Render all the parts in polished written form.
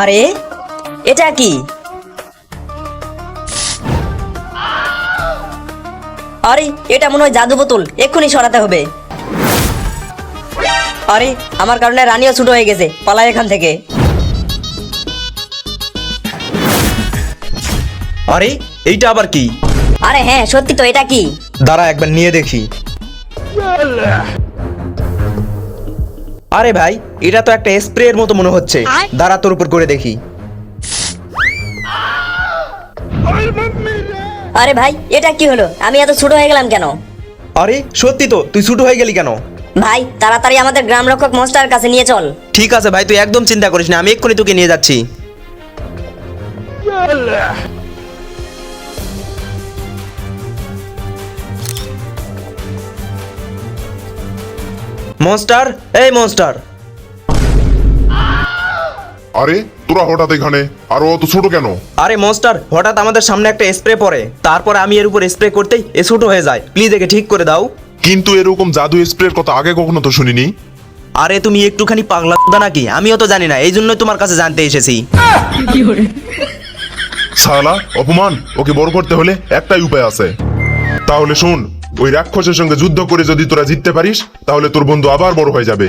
আরে এটা কি? আরে এটা মনে হয় জাদু বোতল, এক্ষুনি সরাতে হবে। আরে আমার কারণে রানীও ছোট হয়ে গেছে, পালাই এখান থেকে। আরে এইটা আবার কি? আরে হ্যাঁ সত্যি তো, এটা কি? দাঁড়া একবার নিয়ে দেখি। আরে ভাই, এটা তো একটা স্প্রের মতো মনে হচ্ছে। দাঁড়া তোর উপর করে দেখি। আরে ভাই এটা কি হলো? আমি এত ছোট হয়ে গেলাম কেন? আরে সত্যি তো, তুই ছোট হয়ে গেলি কেন? ভাই তাড়াতাড়ি আমাদের গ্রাম রক্ষক মনস্টারের কাছে নিয়ে চল। ঠিক আছে ভাই, তুই একদম চিন্তা করিস না, আমি এক্ষুনি তোকে নিয়ে যাচ্ছি। মনস্টার, এই মনস্টার। আরে তোরা হঠাৎ এখানে, আর ও অত ছোট কেন? আরে মনস্টার, হঠাৎ আমাদের সামনে একটা স্প্রে পড়ে, তারপর আমি এর উপর স্প্রে করতেই এ ছোট হয়ে যায়। প্লিজ একে ঠিক করে দাও। কিন্তু এরকম জাদু স্প্রের কথা আগে কখনো তো শুনিনি। আরে তুমি একটুখানি পাগলা নাকি? আমিও তো জানি না, এই জন্যই তোমার কাছে জানতে এসেছি। শালা অপমান, ওকে বড় করতে হলে একটাই উপায় আছে। তাহলে শোন, ওই রাক্ষসের সঙ্গে যুদ্ধ করে যদি তোরা জিততে পারিস, তাহলে তোর বন্ধু আবার বড় হয়ে যাবে।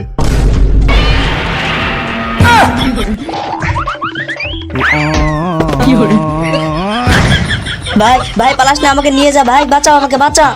ভাই ভাই পালাস না, আমাকে নিয়ে যা ভাই, বাঁচাও আমাকে, বাঁচা।